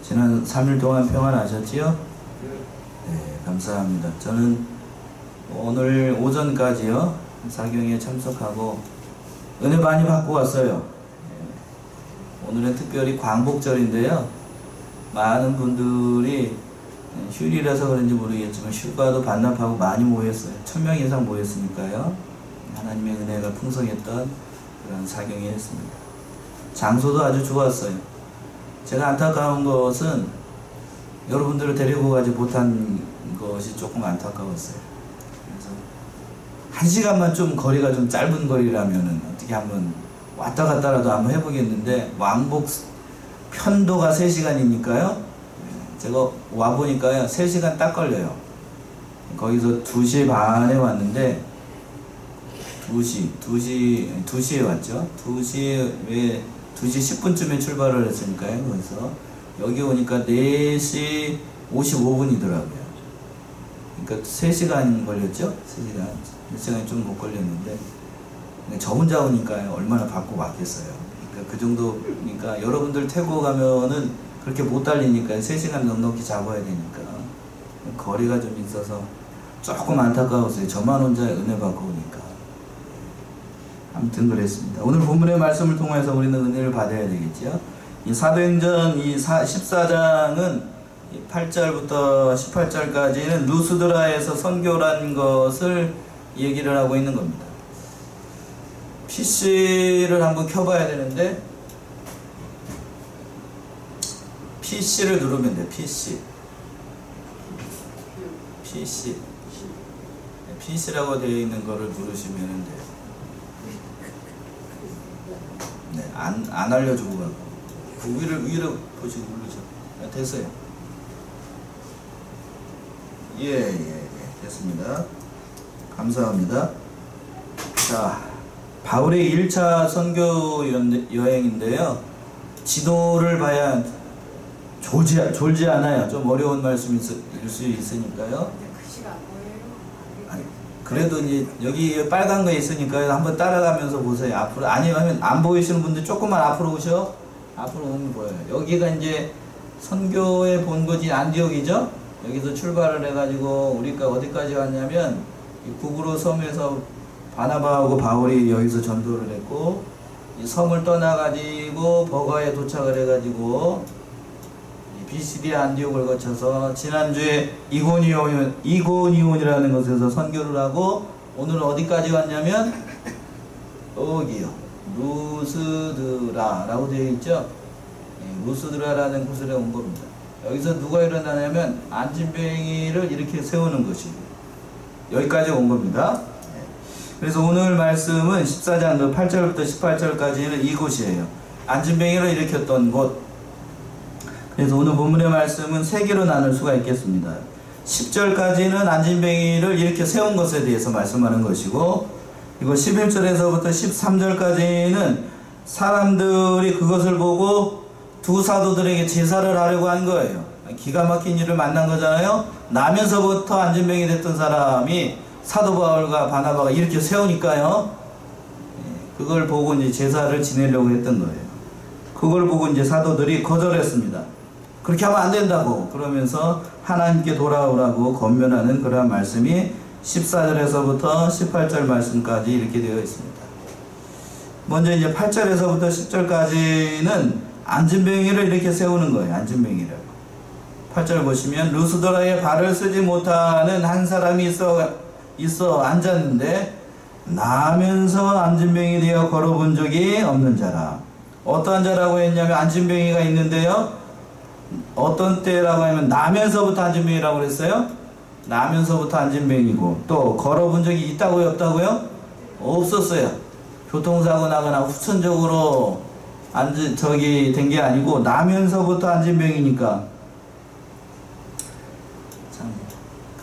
지난 3일 동안 평안하셨지요? 네, 감사합니다. 저는 오늘 오전까지요, 사경에 참석하고 은혜 많이 받고 왔어요. 오늘은 특별히 광복절인데요, 많은 분들이 휴일이라서 그런지 모르겠지만 휴가도 반납하고 많이 모였어요. 1000명 이상 모였으니까요. 하나님의 은혜가 풍성했던 그런 사경이었습니다. 장소도 아주 좋았어요. 제가 안타까운 것은 여러분들을 데리고 가지 못한 것이 조금 안타까웠어요. 그래서 1시간만 좀 거리가 좀 짧은 거리라면은 어떻게 한번 왔다 갔다라도 한번 해보겠는데, 왕복 편도가 3시간이니까요. 제가 와보니까요, 3시간 딱 걸려요. 거기서 2시 반에 왔는데, 2시에 왔죠. 2시 10분쯤에 출발을 했으니까요. 거기서 여기 오니까 4시 55분이더라고요. 그러니까 3시간 걸렸죠? 3시간. 1시간이 좀 못 걸렸는데, 저 혼자 오니까 얼마나 바쁘고 왔겠어요. 그러니까 그 정도니까 여러분들 태고 가면은 그렇게 못 달리니까 3시간 넉넉히 잡아야 되니까 거리가 좀 있어서 조금 안타까웠어요. 저만 혼자 은혜 받고 오니까. 아무튼 그랬습니다. 오늘 본문의 말씀을 통해서 우리는 은혜를 받아야 되겠죠. 이 사도행전 14장은 8절부터 18절까지는 루스드라에서 선교라는 것을 얘기를 하고 있는 겁니다. PC를 한번 켜봐야 되는데, PC를 누르면 돼. PC라고 되어 있는 거를 누르시면 돼요. 네, 안 알려주고 가고. 그 위로 보시고 누르죠. 네, 됐어요. 예, 됐습니다. 감사합니다. 자, 바울의 1차 선교 여행인데요. 지도를 봐야 졸지 않아요. 좀 어려운 말씀일 수 있으니까요. 아니, 그래도 이제 여기 빨간 거 있으니까요. 한번 따라가면서 보세요. 앞으로, 아니면 안 보이시는 분들 조금만 앞으로 오셔. 앞으로 오면 보여요. 여기가 이제 선교의 본거지 안디옥이죠. 여기서 출발을 해가지고 우리가 어디까지 왔냐면 이 구브로 섬에서 바나바하고 바울이 여기서 전도를 했고, 이 섬을 떠나가지고 버가에 도착을 해가지고 비시디아 안디옥을 거쳐서 지난주에 이고니온이라는 곳에서 선교를 하고, 오늘은 어디까지 왔냐면 여기요, 루스드라라고 되어 있죠. 루스드라라는 곳에 온 겁니다. 여기서 누가 일어나냐면 안진뱅이를 이렇게 세우는 것이 여기까지 온 겁니다. 그래서 오늘 말씀은 14장 8절부터 18절까지는 이곳이에요. 안진뱅이를 일으켰던 곳. 그래서 오늘 본문의 말씀은 3개로 나눌 수가 있겠습니다. 10절까지는 안진뱅이를 이렇게 세운 것에 대해서 말씀하는 것이고, 그리고 11절에서부터 13절까지는 사람들이 그것을 보고 두 사도들에게 제사를 하려고 한 거예요. 기가 막힌 일을 만난 거잖아요. 나면서부터 안진뱅이 됐던 사람이 사도 바울과 바나바가 이렇게 세우니까요, 그걸 보고 이제 제사를 지내려고 했던 거예요. 그걸 보고 이제 사도들이 거절했습니다. 그렇게 하면 안 된다고 그러면서 하나님께 돌아오라고 권면하는 그러한 말씀이 14절에서부터 18절 말씀까지 이렇게 되어 있습니다. 먼저 이제 8절에서부터 10절까지는 안진뱅이를 이렇게 세우는 거예요. 안진뱅이를. 8절 보시면 루스드라에 발을 쓰지 못하는 한 사람이 있어 앉았는데, 나면서 안진뱅이 되어 걸어본 적이 없는 자라. 어떠한 자라고 했냐면 안진뱅이가 있는데요, 어떤 때라고 하면 나면서부터 안진뱅이라고 그랬어요. 나면서부터 안진뱅이고, 또 걸어본 적이 있다고요, 없다고요? 없었어요. 교통사고 나거나 후천적으로 된 게 아니고 나면서부터 안진뱅이니까 참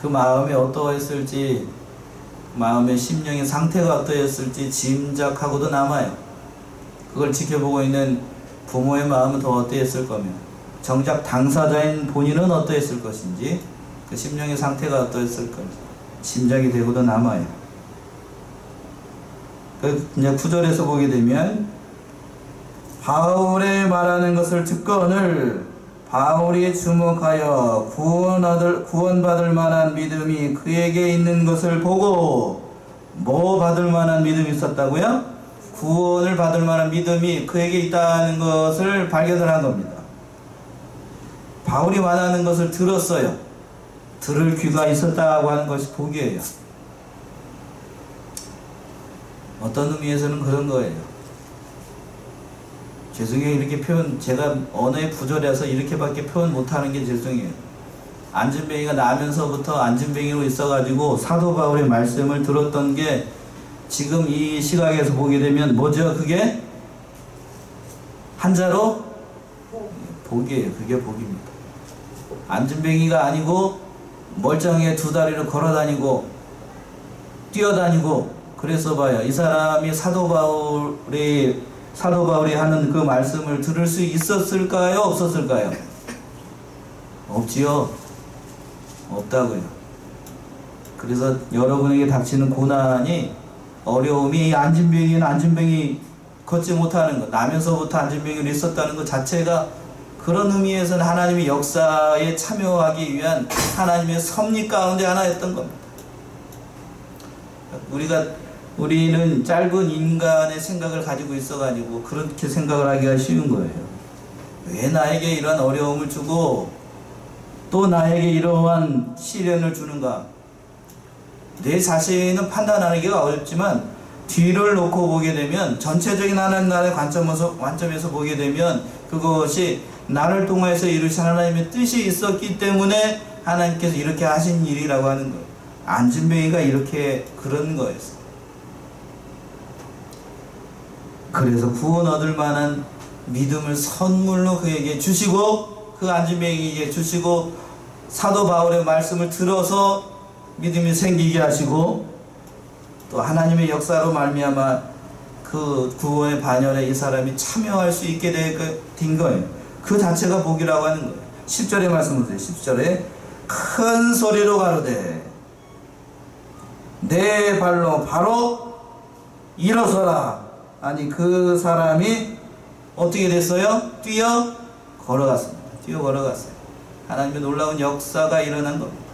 그 마음이 어떠했을지, 마음의 심령의 상태가 어떠했을지 짐작하고도 남아요. 그걸 지켜보고 있는 부모의 마음은 더 어떠했을 거며, 정작 당사자인 본인은 어떠했을 것인지, 그 심령의 상태가 어떠했을 건지 짐작이 되고도 남아요. 이제 9절에서 보게 되면 바울의 말하는 것을 듣거늘 바울이 주목하여 구원받을 만한 믿음이 그에게 있는 것을 보고, 뭐 받을 만한 믿음이 있었다고요? 구원을 받을 만한 믿음이 그에게 있다는 것을 발견을 한 겁니다. 바울이 말하는 것을 들었어요. 들을 귀가 있었다고 하는 것이 복이에요. 어떤 의미에서는 그런 거예요. 죄송해요. 이렇게 제가 언어의 부조리라서 이렇게밖에 표현 못하는 게 죄송해요. 안진뱅이가 나면서부터 안진뱅이로 있어가지고 사도 바울의 말씀을 들었던 게 지금 이 시각에서 보게 되면 뭐죠? 그게 한자로 복이에요. 그게 복입니다. 안진뱅이가 아니고 멀쩡하게 두 다리로 걸어다니고 뛰어다니고 그래서 봐요. 이 사람이 사도 바울이 하는 그 말씀을 들을 수 있었을까요? 없었을까요? 없지요. 없다고요. 그래서 여러분에게 닥치는 고난이, 어려움이 안진뱅이 걷지 못하는 것, 나면서부터 안진뱅이로 있었다는 것 자체가 그런 의미에서는 하나님의 역사에 참여하기 위한 하나님의 섭리 가운데 하나였던 겁니다. 우리는 짧은 인간의 생각을 가지고 있어가지고 그렇게 생각을 하기가 쉬운 거예요. 왜 나에게 이런 어려움을 주고 또 나에게 이러한 시련을 주는가? 내 자신은 판단하기가 어렵지만 뒤를 놓고 보게 되면, 전체적인 하나님 나라의 관점에서 보게 되면 그것이 나를 통해서 이루신 하나님의 뜻이 있었기 때문에 하나님께서 이렇게 하신 일이라고 하는 거예요. 안진뱅이가 이렇게 그런 거였어요. 그래서 구원 얻을 만한 믿음을 선물로 그에게 주시고, 그 안진뱅이에게 주시고, 사도 바울의 말씀을 들어서 믿음이 생기게 하시고, 또 하나님의 역사로 말미암아 그 구원의 반열에 이 사람이 참여할 수 있게 된 거예요. 그 자체가 복이라고 하는 거예요. 10절의 말씀을 보세요. 10절에 큰 소리로 가로되 내 발로 바로 일어서라. 아니, 그 사람이 어떻게 됐어요? 뛰어 걸어갔습니다. 뛰어 걸어갔어요. 하나님의 놀라운 역사가 일어난 겁니다.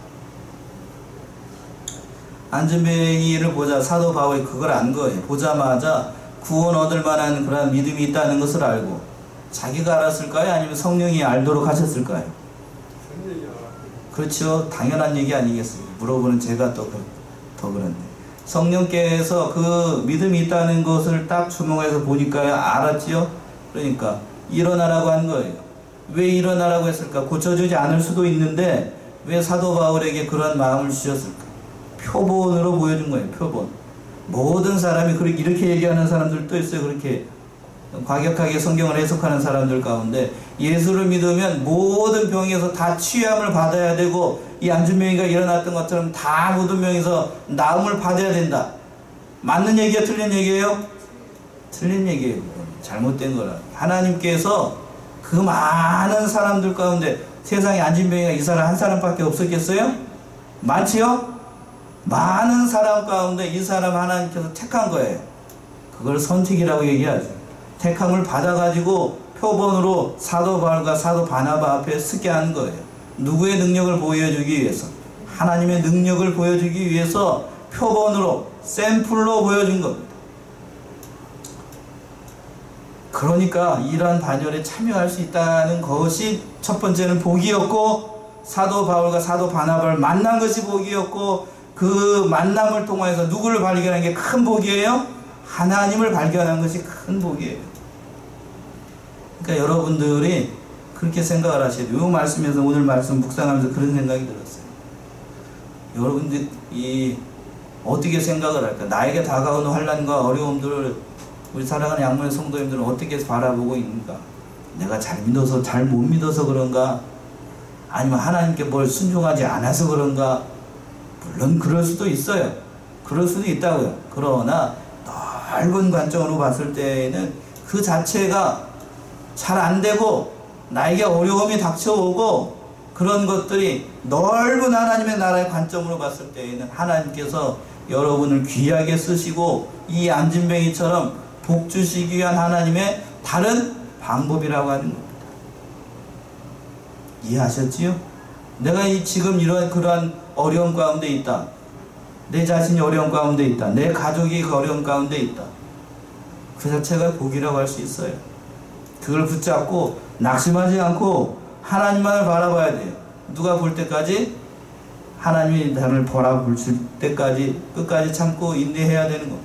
안진뱅이를 보자 사도 바울이 그걸 안 거예요. 보자마자 구원 얻을 만한 그런 믿음이 있다는 것을 알고, 자기가 알았을까요? 아니면 성령이 알도록 하셨을까요? 그렇죠. 당연한 얘기 아니겠습니까? 물어보는 제가 더 그런데, 성령께서 그 믿음이 있다는 것을 딱 주목해서 보니까 알았지요. 그러니까 일어나라고 한 거예요. 왜 일어나라고 했을까? 고쳐주지 않을 수도 있는데 왜 사도 바울에게 그런 마음을 주셨을까? 표본으로 보여준 거예요. 표본. 모든 사람이 이렇게 얘기하는 사람들도 있어요. 그렇게 과격하게 성경을 해석하는 사람들 가운데, 예수를 믿으면 모든 병에서 다 치유함을 받아야 되고, 이 안진뱅이가 일어났던 것처럼 다 모든 병에서 나음을 받아야 된다. 맞는 얘기야? 틀린 얘기예요? 틀린 얘기예요. 잘못된 거라. 하나님께서 그 많은 사람들 가운데, 세상에 안진뱅이가 이 사람 한 사람밖에 없었겠어요? 많지요? 많은 사람 가운데 이 사람 하나님께서 택한 거예요. 그걸 선택이라고 얘기하죠. 택함을 받아가지고 표본으로 사도 바울과 사도 바나바 앞에 서게 한 거예요. 누구의 능력을 보여주기 위해서? 하나님의 능력을 보여주기 위해서 표본으로, 샘플로 보여준 겁니다. 그러니까 이러한 반열에 참여할 수 있다는 것이 첫 번째는 복이었고, 사도 바울과 사도 바나바를 만난 것이 복이었고, 그 만남을 통해서 누구를 발견한 게 큰 복이에요? 하나님을 발견한 것이 큰 복이에요. 그러니까 여러분들이 그렇게 생각을 하셔야 돼요. 이 말씀에서, 오늘 말씀 묵상하면서 그런 생각이 들었어요. 여러분들이 어떻게 생각을 할까? 나에게 다가오는 환난과 어려움들을 우리 사랑하는 양문의 성도님들은 어떻게 바라보고 있는가? 내가 잘 못 믿어서 그런가? 아니면 하나님께 뭘 순종하지 않아서 그런가? 물론 그럴 수도 있어요. 그럴 수도 있다고요. 그러나 넓은 관점으로 봤을 때에는 그 자체가 잘 안 되고 나에게 어려움이 닥쳐오고 그런 것들이 넓은 하나님의 나라의 관점으로 봤을 때에는 하나님께서 여러분을 귀하게 쓰시고 이 안진뱅이처럼 복 주시기 위한 하나님의 다른 방법이라고 하는 겁니다. 이해하셨지요? 내가 지금 그러한 어려움 가운데 있다. 내 자신이 어려움 가운데 있다. 내 가족이 그 어려움 가운데 있다. 그 자체가 복이라고 할 수 있어요. 그걸 붙잡고 낙심하지 않고 하나님만을 바라봐야 돼요. 누가 볼 때까지? 하나님이 나를 바라볼 때까지 끝까지 참고 인내해야 되는 겁니다.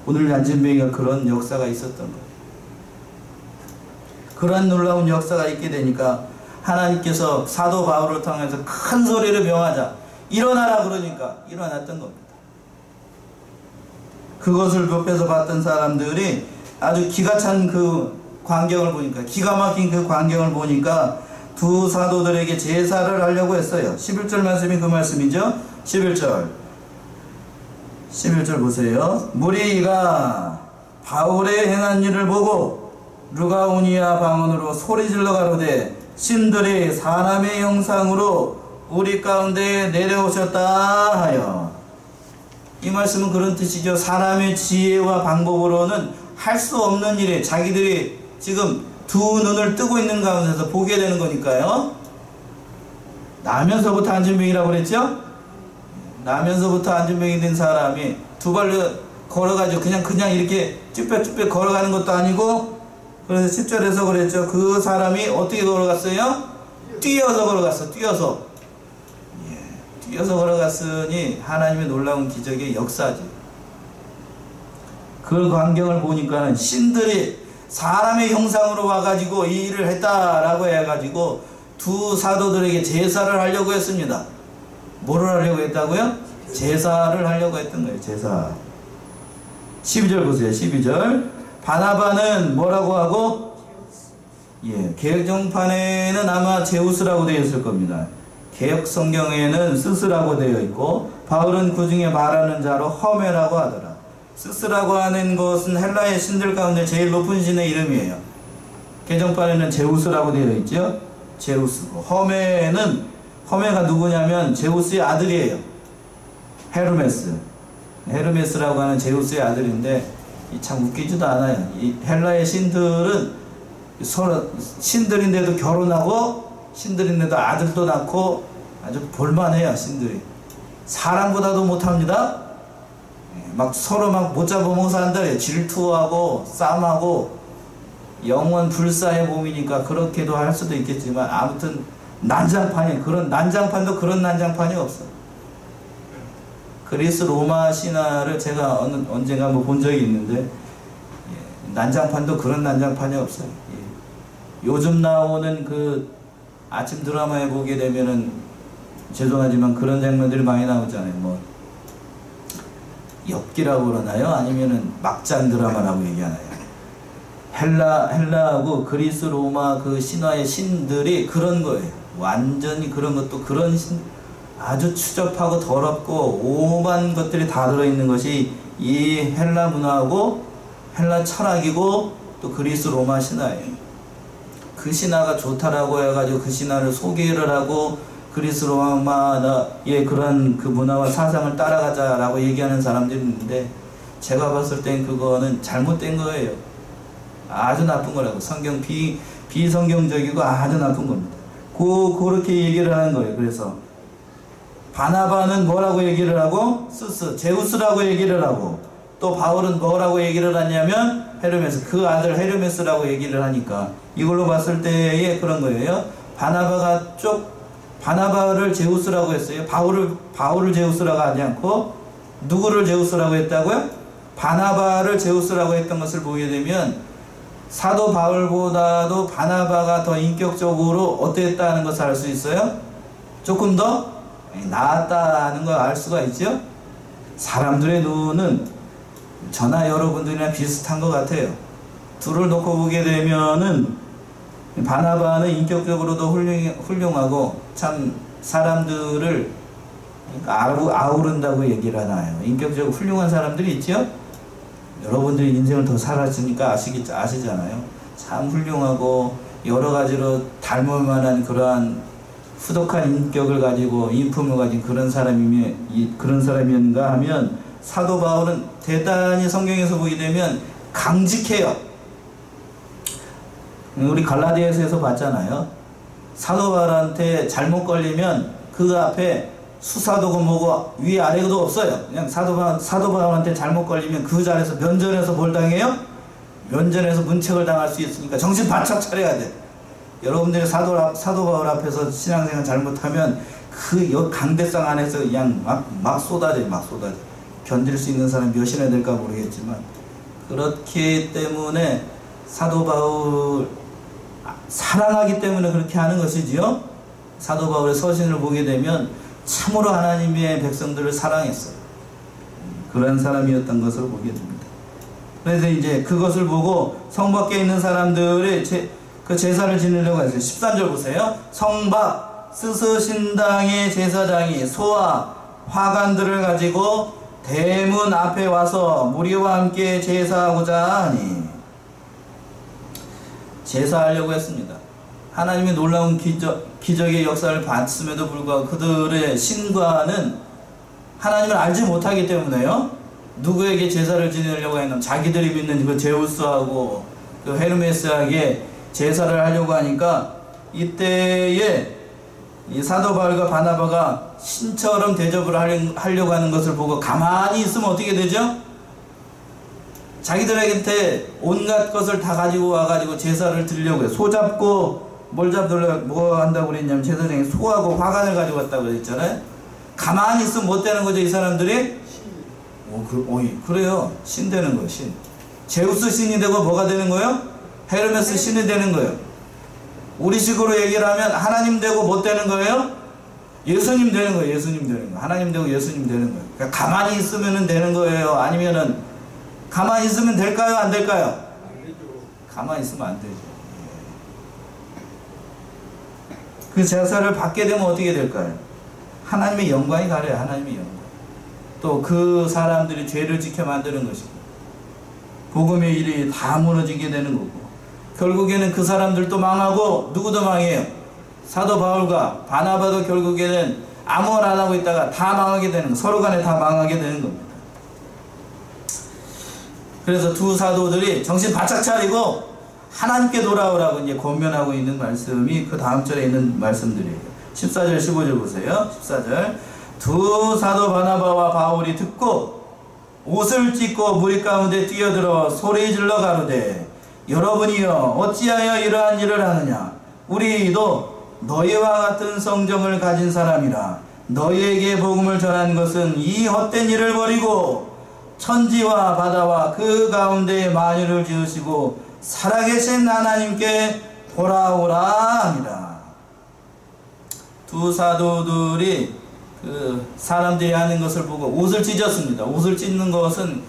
오늘 안진뱅이가 그런 역사가 있었던 거예요. 그런 놀라운 역사가 있게 되니까 하나님께서 사도 바울을 통해서 큰 소리를 명하자. 일어나라 그러니까 일어났던 겁니다. 그것을 옆에서 봤던 사람들이 아주 기가 찬 그 광경을 보니까, 기가 막힌 그 광경을 보니까 두 사도들에게 제사를 하려고 했어요. 11절 말씀이 그 말씀이죠. 11절 보세요. 무리가 바울의 행한 일을 보고 루가오니아 방언으로 소리질러 가로되 신들이 사람의 형상으로 우리 가운데 내려오셨다 하여. 이 말씀은 그런 뜻이죠. 사람의 지혜와 방법으로는 할 수 없는 일에 자기들이 지금 두 눈을 뜨고 있는 가운데서 보게 되는 거니까요. 나면서부터 안진병이라고 그랬죠? 나면서부터 안진병이 된 사람이 두 발로 걸어가지고 그냥 이렇게 쭈뼛쭈뼛 걸어가는 것도 아니고, 그래서 10절에서 그랬죠. 그 사람이 어떻게 걸어갔어요? 뛰어서 걸어갔어. 뛰어서 걸어갔으니 하나님의 놀라운 기적의 역사지. 그 광경을 보니까는 신들이 사람의 형상으로 와가지고 이 일을 했다라고 해가지고 두 사도들에게 제사를 하려고 했습니다. 뭐를 하려고 했다고요? 제사를 하려고 했던 거예요. 제사. 12절 보세요. 12절. 바나바는 뭐라고 하고? 개혁정판에는 아마 제우스라고 되어 있을 겁니다. 개혁 성경에는 스스라고 되어 있고, 바울은 그 중에 말하는 자로 허메라고 하더라. 스스라고 하는 것은 헬라의 신들 가운데 제일 높은 신의 이름이에요. 개정판에는 제우스라고 되어 있죠. 제우스고, 허메가 누구냐면 제우스의 아들이에요. 헤르메스라고 하는 제우스의 아들인데 참 웃기지도 않아요. 이 헬라의 신들은 서로 신들인데도 결혼하고 신들인데도 아들도 낳고 아주 볼만해요. 신들이 사람보다도 못합니다. 막 서로 막 못 잡아먹어서 한다. 질투하고 싸움하고 영원 불사의 몸이니까 그렇게도 할 수도 있겠지만, 아무튼 그런 난장판이 없어. 그리스 로마 신화를 제가 언젠가 한번 본 적이 있는데, 난장판도 그런 난장판이 없어요. 요즘 나오는 그 아침 드라마에 보게 되면은 죄송하지만 그런 장면들이 많이 나오잖아요. 뭐 엽기라고 그러나요? 아니면은 막장 드라마라고 얘기하나요? 헬라하고 그리스 로마 그 신화의 신들이 그런 거예요. 완전히 그런 것도 그런 아주 추접하고 더럽고 오만 것들이 다 들어있는 것이 이 헬라 문화하고 헬라 철학이고 또 그리스 로마 신화예요. 그 신화가 좋다라고 해가지고 그 신화를 소개를 하고 그리스 로마의 그런 그 문화와 사상을 따라가자라고 얘기하는 사람들이 있는데, 제가 봤을 땐 그거는 잘못된 거예요. 아주 나쁜 거라고. 성경 비성경적이고 아주 나쁜 겁니다. 그렇게 얘기를 하는 거예요. 그래서 바나바는 뭐라고 얘기를 하고? 제우스라고 얘기를 하고, 또 바울은 뭐라고 얘기를 하냐면 헤르메스, 그 아들 헤르메스라고 얘기를 하니까 이걸로 봤을 때에 그런 거예요. 바나바를 제우스라고 했어요. 바울을 제우스라고 하지 않고 누구를 제우스라고 했다고요? 바나바를 제우스라고 했던 것을 보게 되면 사도 바울보다도 바나바가 더 인격적으로 어땠다는 것을 알 수 있어요. 조금 더 나았다는 걸 알 수가 있죠. 사람들의 눈은 저나 여러분들이랑 비슷한 것 같아요. 둘을 놓고 보게 되면은 바나바는 인격적으로도 훌륭하고 참 사람들을 아우른다고 얘기를 하나요. 인격적으로 훌륭한 사람들이 있죠. 여러분들이 인생을 더 살았으니까 아시잖아요. 참 훌륭하고 여러 가지로 닮을 만한 그러한 후덕한 인격을 가지고 인품을 가진 그런 사람이었는가 하면, 사도 바울은 대단히 성경에서 보게 되면 강직해요. 우리 갈라디아서에서 봤잖아요. 사도 바울한테 잘못 걸리면 그 앞에 수사도고 뭐고 위 아래도 없어요. 그냥 사도 바울한테 잘못 걸리면 그 자리에서 면전에서 뭘 당해요? 면전에서 문책을 당할 수 있으니까 정신 바짝 차려야 돼. 여러분들이 사도 바울 앞에서 신앙생활 잘못하면 그 강대상 안에서 그냥 막 쏟아져. 견딜 수 있는 사람이 몇이나 될까 모르겠지만, 그렇기 때문에 사도 바울 사랑하기 때문에 그렇게 하는 것이지요. 사도 바울의 서신을 보게 되면 참으로 하나님의 백성들을 사랑했어요. 그런 사람이었던 것을 보게 됩니다. 그래서 이제 그것을 보고 성 밖에 있는 사람들이 그 제사를 지내려고 했어요. 13절 보세요. 성 밖 스스신당의 제사장이 소와 화관들을 가지고 대문 앞에 와서 무리와 함께 제사하고자 하니, 제사하려고 했습니다. 하나님의 놀라운 기적의 역사를 봤음에도 불구하고 그들의 신과는 하나님을 알지 못하기 때문에요. 누구에게 제사를 지내려고 했냐면 자기들이 믿는 그 제우스하고 그 헤르메스에게 제사를 하려고 하니까, 이때에 이 사도 바울과 바나바가 신처럼 대접을 하려고 하는 것을 보고 가만히 있으면 어떻게 되죠? 자기들한테 온갖 것을 다 가지고 와가지고 제사를 드리려고 해요. 소 잡고 뭘 잡으려고 뭐 한다고 그랬냐면 제사장이 소하고 화관을 가지고 왔다고 그랬잖아요. 가만히 있으면 못 되는 거죠, 이 사람들이? 그래요. 신 되는 거예요, 신. 제우스 신이 되고 뭐가 되는 거예요? 헤르메스 신이 되는 거예요. 우리식으로 얘기를 하면 하나님 되고 못 되는 거예요? 예수님 되는 거예요. 예수님 되는 거예요. 하나님 되고 예수님 되는 거예요. 그러니까 가만히 있으면 되는 거예요? 아니면은 가만히 있으면 될까요? 안 될까요? 가만히 있으면 안 되죠. 그 제사를 받게 되면 어떻게 될까요? 하나님의 영광이 가려요. 하나님의 영광. 또 그 사람들이 죄를 지켜 만드는 것이고, 복음의 일이 다 무너지게 되는 거고, 결국에는 그 사람들도 망하고 누구도 망해요. 사도 바울과 바나바도 결국에는 아무 말 안 하고 있다가 다 망하게 되는 거, 서로 간에 다 망하게 되는 겁니다. 그래서 두 사도들이 정신 바짝 차리고 하나님께 돌아오라고 이제 권면하고 있는 말씀이 그 다음 절에 있는 말씀들이에요. 14절 15절 보세요. 14절. 두 사도 바나바와 바울이 듣고 옷을 찢고 무리 가운데 뛰어들어 소리질러 가로되, 여러분이여 어찌하여 이러한 일을 하느냐? 우리도 너희와 같은 성정을 가진 사람이라. 너희에게 복음을 전한 것은 이 헛된 일을 버리고 천지와 바다와 그 가운데 만유를 지으시고 살아계신 하나님께 돌아오라 합니다. 두 사도들이 그 사람들이 하는 것을 보고 옷을 찢었습니다. 옷을 찢는 것은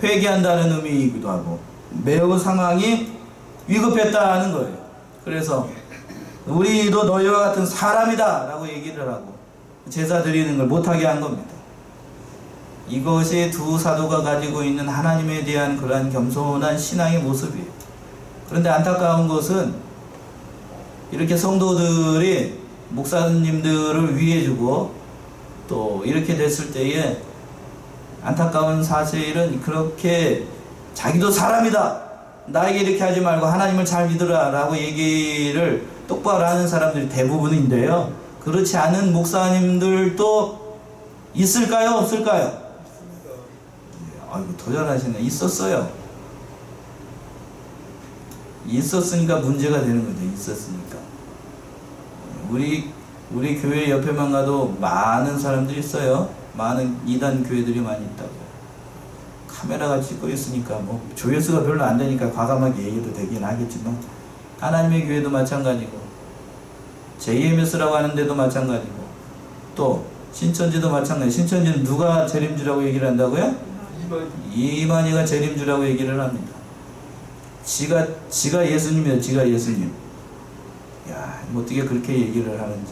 회개한다는 의미이기도 하고 매우 상황이 위급했다는 거예요. 그래서 우리도 너희와 같은 사람이다 라고 얘기를 하고 제사 드리는 걸 못하게 한 겁니다. 이것이 두 사도가 가지고 있는 하나님에 대한 그러한 겸손한 신앙의 모습이에요. 그런데 안타까운 것은 이렇게 성도들이 목사님들을 위해주고 또 이렇게 됐을 때에 안타까운 사실은 그렇게 자기도 사람이다, 나에게 이렇게 하지 말고 하나님을 잘 믿으라 라고 얘기를 똑바로 하는 사람들이 대부분인데요, 그렇지 않은 목사님들도 있을까요? 없을까요? 아이고 더 잘하시네. 있었어요. 있었으니까 문제가 되는 거죠. 있었으니까. 우리 교회 옆에만 가도 많은 사람들이 있어요. 많은 이단 교회들이 많이 있다고. 카메라가 찍고 있으니까 뭐 조회수가 별로 안 되니까 과감하게 얘기도 되긴 하겠지만, 하나님의 교회도 마찬가지고 JMS라고 하는 데도 마찬가지고 또 신천지도 마찬가지. 신천지는 누가 재림주라고 얘기를 한다고요? 이만희가 재림주라고 얘기를 합니다. 지가 예수님이에요. 지가 예수님. 야, 어떻게 그렇게 얘기를 하는지.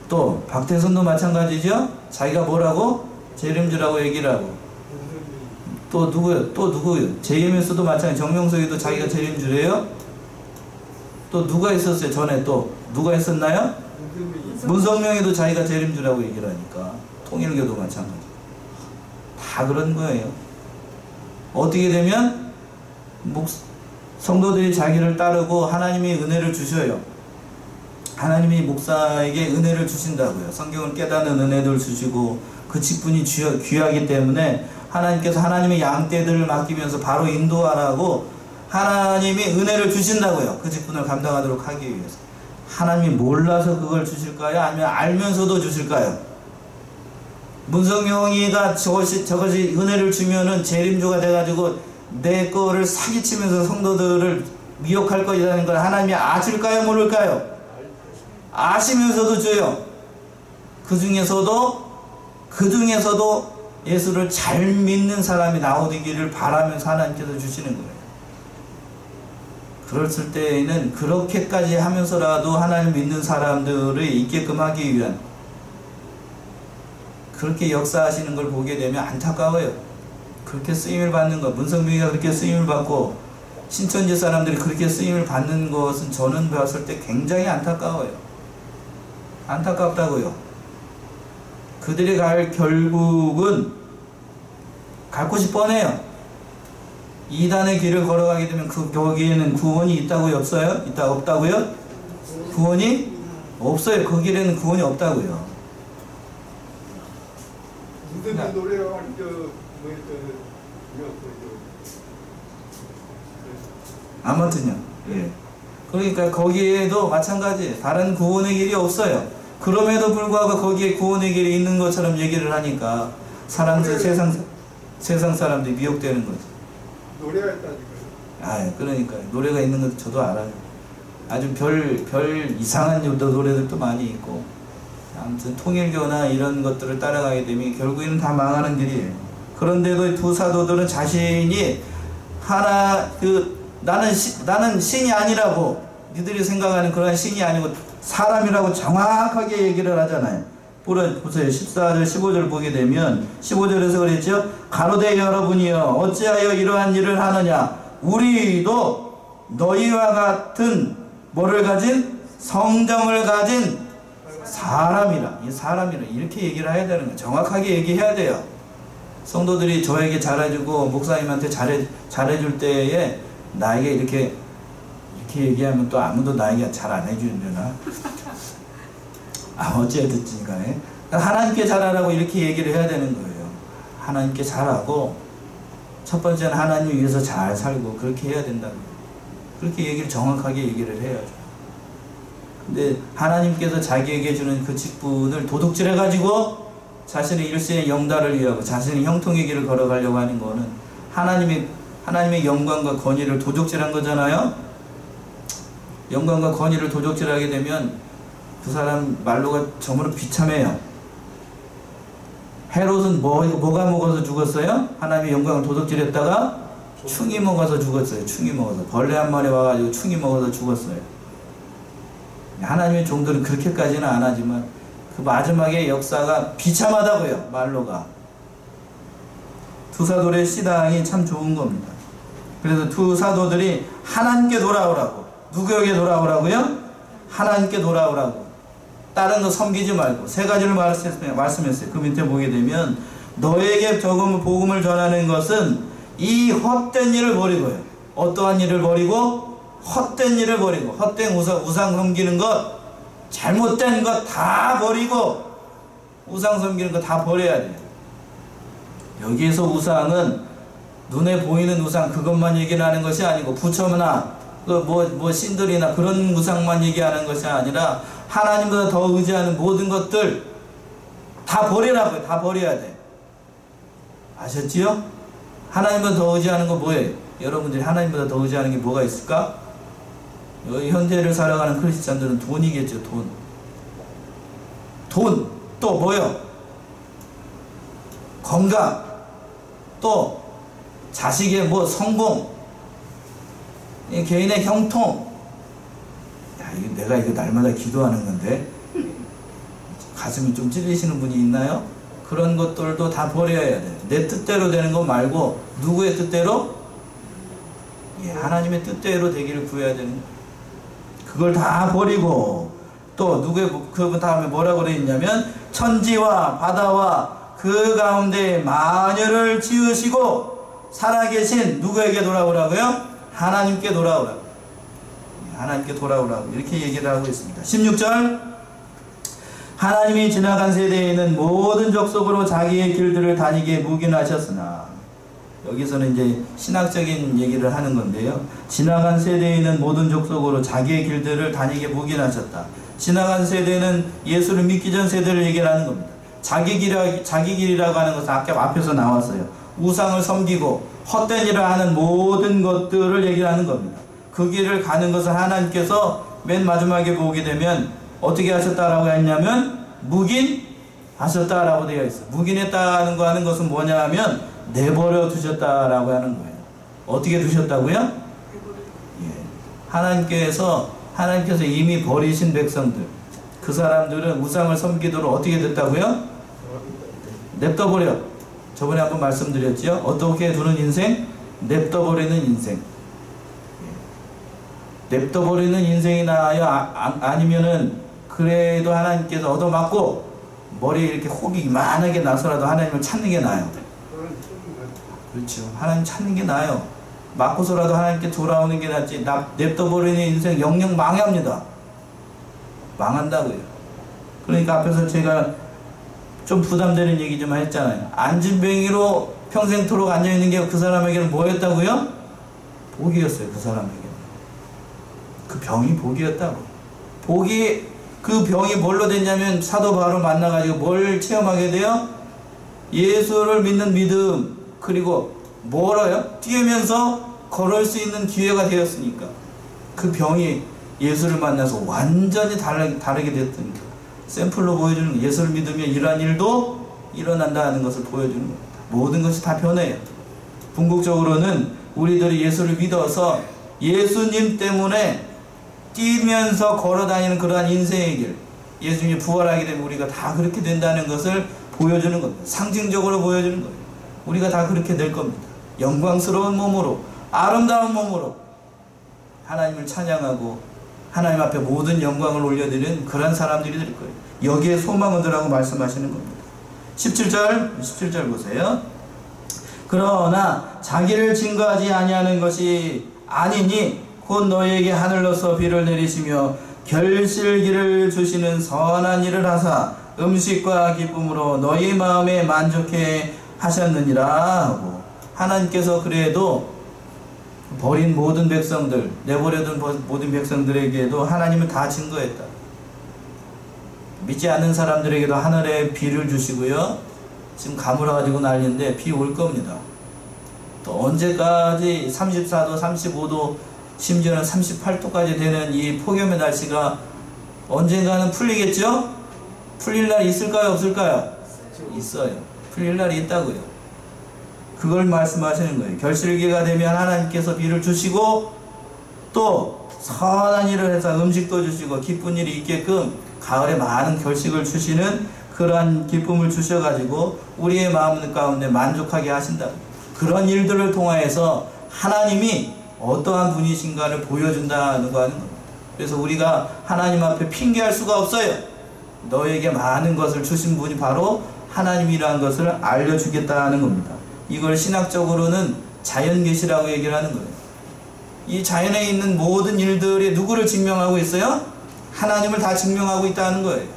또 박태선도 마찬가지죠. 자기가 뭐라고? 재림주라고 얘기를 하고. 또 누구요? 또 누구요? JMS도 마찬가지. 정명석이도 자기가 재림주래요. 또 누가 있었어요? 전에 또 누가 있었나요? 문성명이도 자기가 재림주라고 얘기를 하니까. 통일교도 마찬가지. 다 그런 거예요. 어떻게 되면 성도들이 자기를 따르고 하나님이 은혜를 주셔요. 하나님이 목사에게 은혜를 주신다고요. 성경을 깨닫는 은혜를 주시고 그 직분이 귀하기 때문에 하나님께서 하나님의 양떼들을 맡기면서 바로 인도하라고 하나님이 은혜를 주신다고요. 그 직분을 감당하도록 하기 위해서. 하나님이 몰라서 그걸 주실까요? 아니면 알면서도 주실까요? 문성용이가 저것이 은혜를 주면은 재림주가 돼가지고 내 거를 사기치면서 성도들을 미혹할 것이라는 걸 하나님이 아실까요? 모를까요? 아시면서도 줘요. 그 중에서도 예수를 잘 믿는 사람이 나오기를 바라면서 하나님께서 주시는 거예요. 그랬을 때에는 그렇게까지 하면서라도 하나님 믿는 사람들을 있게끔 하기 위한 그렇게 역사하시는 걸 보게 되면 안타까워요. 그렇게 쓰임을 받는 것, 문성명이가 그렇게 쓰임을 받고 신천지 사람들이 그렇게 쓰임을 받는 것은 저는 봤을 때 굉장히 안타까워요. 안타깝다고요. 그들이 갈 결국은 갈 곳이 뻔해요. 이단의 길을 걸어가게 되면 거기에는 구원이 있다고요? 없어요? 없다고요? 구원이 없어요. 그 길에는 구원이 없다고요. 무슨 노래가 아무튼요. 예. 그러니까 거기에도 마찬가지 다른 구원의 길이 없어요. 그럼에도 불구하고 거기에 구원의 길이 있는 것처럼 얘기를 하니까 세상 사람들이 미혹되는 거죠. 노래가 있다니까요. 아, 그러니까요. 노래가 있는 것도 저도 알아요. 아주 별 이상한 노래들도 많이 있고. 아무튼 통일교나 이런 것들을 따라가게 되면 결국에는 다 망하는 길이에요. 그런데도 두 사도들은 자신이 나는 신이 아니라고, 니들이 생각하는 그런 신이 아니고 사람이라고 정확하게 얘기를 하잖아요. 보세요. 14절 15절 보게 되면 15절에서 그랬죠. 가로되 여러분이여 어찌하여 이러한 일을 하느냐. 우리도 너희와 같은 뭐를 가진? 성정을 가진 사람이라. 이 사람이라. 이렇게 얘기를 해야 되는 거예요. 정확하게 얘기해야 돼요. 성도들이 저에게 잘해주고 목사님한테 잘해줄 때에 나에게 이렇게 얘기하면 또 아무도 나에게 잘 안 해주려나? 어찌됐든 간에 하나님께 잘하라고 이렇게 얘기를 해야 되는 거예요. 하나님께 잘하고 첫 번째는 하나님 위해서 잘 살고 그렇게 해야 된다고. 그렇게 얘기를 정확하게 얘기를 해야죠. 근데 하나님께서 자기에게 주는 그 직분을 도둑질해가지고 자신의 일생의 영달을 위하고 자신의 형통의 길을 걸어가려고 하는 거는 하나님의 영광과 권위를 도둑질한 거잖아요. 영광과 권위를 도둑질하게 되면 그 사람 말로가 저무로 비참해요. 헤롯은 뭐가 먹어서 죽었어요? 하나님의 영광을 도둑질했다가 충이 먹어서 죽었어요. 충이 먹어서. 벌레 한 마리 와가지고 충이 먹어서 죽었어요. 하나님의 종들은 그렇게까지는 안 하지만 그 마지막에 역사가 비참하다고요. 말로가. 두 사도의 시당이 참 좋은 겁니다. 그래서 두 사도들이 하나님께 돌아오라고. 누구에게 돌아오라고요? 하나님께 돌아오라고. 다른 거 섬기지 말고 세 가지를 말씀했어요. 그 밑에 보게 되면 너에게 복음을 전하는 것은 이 헛된 일을 버리고요. 어떠한 일을 버리고? 헛된 일을 버리고 헛된 우상 섬기는 것, 잘못된 것 다 버리고 우상 섬기는 것 다 버려야 돼요. 여기에서 우상은 눈에 보이는 우상 그것만 얘기를 하는 것이 아니고 부처나 신들이나 그런 우상만 얘기하는 것이 아니라 하나님보다 더 의지하는 모든 것들 다 버리라고요. 다 버려야 돼. 아셨지요? 하나님보다 더 의지하는 거 뭐예요? 여러분들이 하나님보다 더 의지하는 게 뭐가 있을까? 여기 현대를 살아가는 크리스찬들은 돈이겠죠. 돈. 또 뭐요? 건강. 또 자식의 성공. 개인의 형통. 내가 이거 날마다 기도하는 건데 가슴이 좀 찔리시는 분이 있나요? 그런 것들도 다 버려야 돼. 내 뜻대로 되는 거 말고 누구의 뜻대로? 하나님의 뜻대로 되기를 구해야 되는 거예요. 그걸 다 버리고 또 그 다음에 뭐라고 그랬냐면 천지와 바다와 그 가운데 마녀를 지으시고 살아계신 누구에게 돌아오라고요? 하나님께 돌아오라고. 하나님께 돌아오라고 이렇게 얘기를 하고 있습니다. 16절 하나님이 지나간 세대에 있는 모든 족속으로 자기의 길들을 다니게 묵인하셨으나, 여기서는 이제 신학적인 얘기를 하는 건데요. 지나간 세대에 있는 모든 족속으로 자기의 길들을 다니게 묵인하셨다. 지나간 세대는 예수를 믿기 전 세대를 얘기하는 겁니다. 자기 길이라고 하는 것은 아까 앞에서 나왔어요. 우상을 섬기고 헛된 일을 하는 모든 것들을 얘기하는 겁니다. 그 길을 가는 것을 하나님께서 맨 마지막에 보게 되면 어떻게 하셨다라고 했냐면 묵인하셨다라고 되어 있어요. 묵인했다는 거 하는 것은 뭐냐 하면 내버려 두셨다라고 하는 거예요. 어떻게 두셨다고요? 예. 하나님께서 이미 버리신 백성들, 그 사람들은 우상을 섬기도록 어떻게 됐다고요? 냅둬버려. 저번에 한번 말씀드렸죠. 어떻게 두는 인생? 냅둬버리는 인생. 냅둬버리는 인생이 나아요? 아니면은 그래도 하나님께서 얻어맞고 머리에 이렇게 혹이 이만하게 나서라도 하나님을 찾는 게 나아요. 그렇죠. 하나님 찾는 게 나아요. 맞고서라도 하나님께 돌아오는 게 낫지. 냅둬버리는 인생 영영 망합니다. 망한다고요. 그러니까 앞에서 제가 좀 부담되는 얘기 좀 했잖아요. 안진뱅이로 평생토록 앉아있는 게 그 사람에게는 뭐였다고요? 복이었어요. 그 사람에게는. 그 병이 복이었다고. 그 병이 뭘로 됐냐면 사도 바울을 만나가지고 뭘 체험하게 돼요? 예수를 믿는 믿음, 그리고 멀어요? 뛰면서 걸을 수 있는 기회가 되었으니까. 그 병이 예수를 만나서 완전히 다르게 됐으니까. 샘플로 보여주는 거예요. 예수를 믿으면 이러한 일도 일어난다는 것을 보여주는 겁니다. 모든 것이 다 변해요. 궁극적으로는 우리들이 예수를 믿어서 예수님 때문에 뛰면서 걸어다니는 그러한 인생의 길, 예수님이 부활하게 되면 우리가 다 그렇게 된다는 것을 보여주는 겁니다. 상징적으로 보여주는 거예요. 우리가 다 그렇게 될 겁니다. 영광스러운 몸으로, 아름다운 몸으로 하나님을 찬양하고 하나님 앞에 모든 영광을 올려드리는 그런 사람들이 될 거예요. 여기에 소망을 두라고 말씀하시는 겁니다. 17절 보세요. 그러나 자기를 증거하지 아니하는 것이 아니니 곧 너희에게 하늘로서 비를 내리시며 결실기를 주시는 선한 일을 하사 음식과 기쁨으로 너희 마음에 만족해 하셨느니라 하고, 하나님께서 그래도 버린 모든 백성들, 내버려둔 모든 백성들에게도 하나님은 다 증거했다. 믿지 않는 사람들에게도 하늘에 비를 주시고요. 지금 가물어가지고 난리인데 비 올 겁니다. 또 언제까지 34도, 35도, 심지어는 38도까지 되는 이 폭염의 날씨가 언젠가는 풀리겠죠? 풀릴 날이 있을까요? 없을까요? 있어요. 풀릴 날이 있다고요. 그걸 말씀하시는 거예요. 결실기가 되면 하나님께서 비를 주시고 또 선한 일을 해서 음식도 주시고 기쁜 일이 있게끔 가을에 많은 결식을 주시는 그러한 기쁨을 주셔가지고 우리의 마음 가운데 만족하게 하신다. 그런 일들을 통하여서 하나님이 어떠한 분이신가를 보여준다는 거 하는 겁니다. 그래서 우리가 하나님 앞에 핑계할 수가 없어요. 너에게 많은 것을 주신 분이 바로 하나님이라는 것을 알려주겠다는 겁니다. 이걸 신학적으로는 자연계시라고 얘기를 하는 거예요. 이 자연에 있는 모든 일들이 누구를 증명하고 있어요? 하나님을 다 증명하고 있다는 거예요.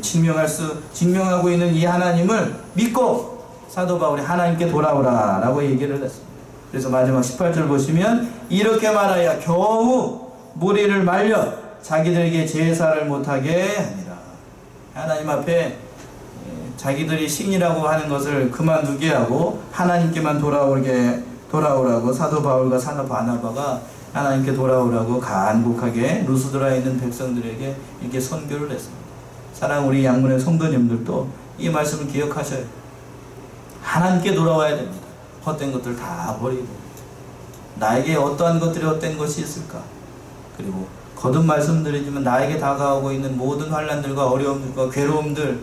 증명하고 있는 이 하나님을 믿고 사도 바울이 하나님께 돌아오라 라고 얘기를 했습니다. 그래서 마지막 18절 보시면 이렇게 말하여 겨우 무리를 말려 자기들에게 제사를 못하게 하니라. 하나님 앞에 자기들이 신이라고 하는 것을 그만두게 하고 하나님께만 돌아오라고 사도 바울과 사도 바나바가 하나님께 돌아오라고 간곡하게 루스드라에 있는 백성들에게 이렇게 선교를 했습니다. 사랑하는 우리 양문의 성도님들도 이 말씀을 기억하셔요. 하나님께 돌아와야 됩니다. 헛된 것들 다 버리고 나에게 어떠한 것들이 헛된 것이 있을까? 그리고 거듭 말씀드리지만 나에게 다가오고 있는 모든 환난들과 어려움들과 괴로움들,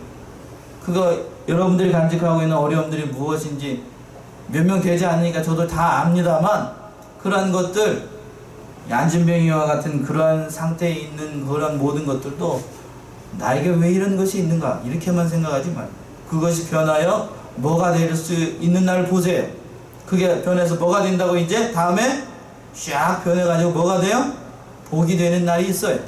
그거 여러분들이 간직하고 있는 어려움들이 무엇인지 몇 명 되지 않으니까 저도 다 압니다만, 그러한 것들, 안진뱅이와 같은 그러한 상태에 있는 그런 모든 것들도 나에게 왜 이런 것이 있는가 이렇게만 생각하지 말고 그것이 변하여 뭐가 될 수 있는 날을 보세요. 그게 변해서 뭐가 된다고 이제 다음에 쫙 변해가지고 뭐가 돼요? 복이 되는 날이 있어요.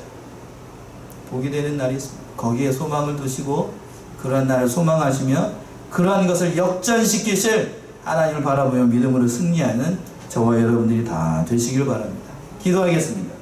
복이 되는 날이 있습니다. 거기에 소망을 두시고 그런 날을 소망하시며 그러한 것을 역전시키실 하나님을 바라보며 믿음으로 승리하는 저와 여러분들이 다 되시길 바랍니다. 기도하겠습니다.